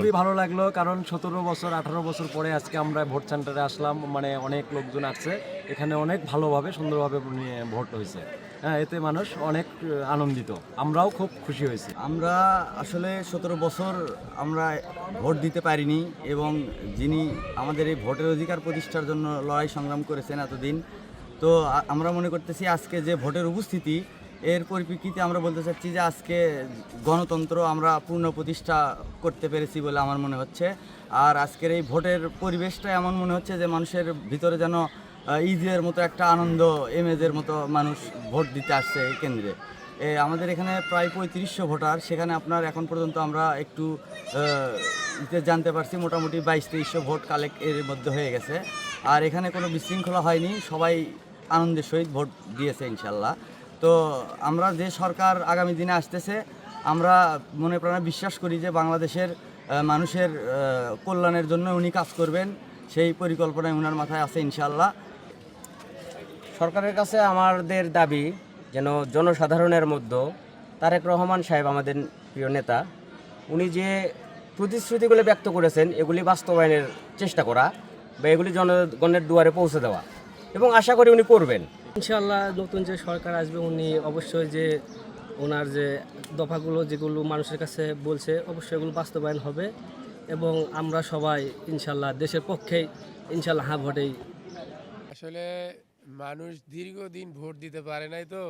খুবই ভালো লাগলো, কারণ 17 বছর 18 বছর পরে আজকে আমরা ভোট সেন্টারে আসলাম, মানে অনেক লোকজন আসছে এখানে, অনেক ভালোভাবে সুন্দরভাবে ভোট হয়েছে। হ্যাঁ, এতে মানুষ অনেক আনন্দিত, আমরাও খুব খুশি হয়েছি। আমরা আসলে 17 বছর আমরা ভোট দিতে পারিনি, এবং যিনি আমাদের এই ভোটের অধিকার প্রতিষ্ঠার জন্য লড়াই সংগ্রাম করেছেন এতদিন, তো আমরা মনে করতেছি আজকে যে ভোটের উপস্থিতি, এর পরিপ্রেক্ষিতে আমরা বলতে চাচ্ছি যে আজকে গণতন্ত্র আমরা পূর্ণ প্রতিষ্ঠা করতে পেরেছি বলে আমার মনে হচ্ছে। আর আজকের এই ভোটের পরিবেশটা এমন মনে হচ্ছে যে মানুষের ভিতরে যেন ঈদের মতো একটা আনন্দ, এমেজের মতো মানুষ ভোট দিতে আসছে এই কেন্দ্রে। আমাদের এখানে প্রায় 3500 ভোটার, সেখানে আপনার এখন পর্যন্ত আমরা একটু জানতে পারছি মোটামুটি 22-2300 ভোট কালেক্ট এর মধ্যে হয়ে গেছে। আর এখানে কোনো বিশৃঙ্খলা হয়নি, সবাই আনন্দের সহিত ভোট দিয়েছে ইনশাল্লাহ। তো আমরা যে সরকার আগামী দিনে আসতেছে, আমরা মনে প্রাণে বিশ্বাস করি যে বাংলাদেশের মানুষের কল্যাণের জন্য উনি কাজ করবেন, সেই পরিকল্পনায় ওনার মাথায় আছে ইনশাল্লাহ। সরকারের কাছে আমাদের দাবি যেন জনসাধারণের মধ্যে তারেক রহমান সাহেব, আমাদের প্রিয় নেতা, উনি যে প্রতিশ্রুতিগুলি ব্যক্ত করেছেন এগুলি বাস্তবায়নের চেষ্টা করা বা এগুলি জনগণের দুয়ারে পৌঁছে দেওয়া, এবং আশা করি উনি করবেন। ইনশাআল্লাহ নতুন যে সরকার আসবে উনি অবশ্যই যে ওনার যে দফাগুলো যেগুলো মানুষের কাছে বলছে অবশ্যই এগুলো বাস্তবায়ন হবে, এবং আমরা সবাই ইনশাআল্লাহ দেশের পক্ষেই ইনশাআল্লাহ হ্যাঁ ভোটেই। আসলে মানুষ দীর্ঘদিন ভোট দিতে পারে নাই, তো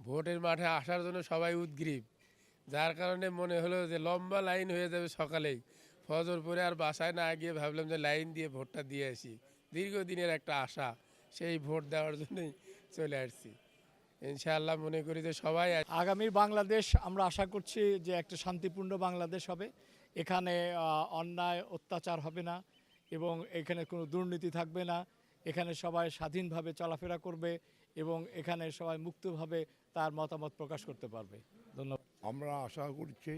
ভোটের মাঠে আসার জন্য সবাই উদগ্রীব, যার কারণে মনে হলো যে লম্বা লাইন হয়ে যাবে সকালেই। ফজর পরে আর বাসায় না গিয়ে ভাবলাম যে লাইন দিয়ে ভোটটা দিয়ে আসি, দীর্ঘদিনের একটা আশা, সেই ভোট দেওয়ার জন্যই চলে আসছি। ইনশাআল্লাহ মনে করি যে সবাই আগামী বাংলাদেশ আমরা আশা করছি যে একটা শান্তিপূর্ণ বাংলাদেশ হবে। এখানে অন্যায় অত্যাচার হবে না, এবং এখানে কোনো দুর্নীতি থাকবে না। এখানে সবাই স্বাধীনভাবে চলাফেরা করবে, এবং এখানে সবাই মুক্তভাবে তার মতামত প্রকাশ করতে পারবে। ধন্যবাদ। আমরা আশা করছি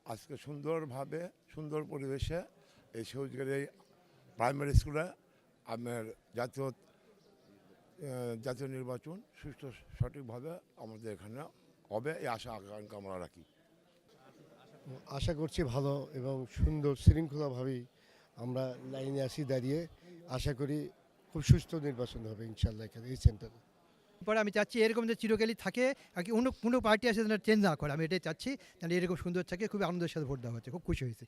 আজকে সুন্দরভাবে, সুন্দর পরিবেশে এই সৌজগের প্রাইমারি স্কুলে আমার জাতীয় নির্বাচন সুষ্ঠু সঠিকভাবে আমাদের এখানে হবে, এই আশা আকাঙ্ক্ষা আমরা রাখি। আশা করছি ভালো এবং সুন্দর শৃঙ্খলাভাবেই আমরা লাইনে আসি দাঁড়িয়ে। আশা করি খুব সুস্থ নির্বাচন হবে ইনশাল্লাহ এখানে এই সেন্টারে। পরে আমি চাচ্ছি এরকম যে চিরকালই থাকে, আর কি অন্য কোনো পার্টি আসে যেন চেঞ্জ না করে, আমি এটাই চাচ্ছি, যেন এরকম সুন্দর থাকে। খুবই আনন্দের সাথে ভোট দেওয়া হচ্ছে, খুব খুশি হয়েছি।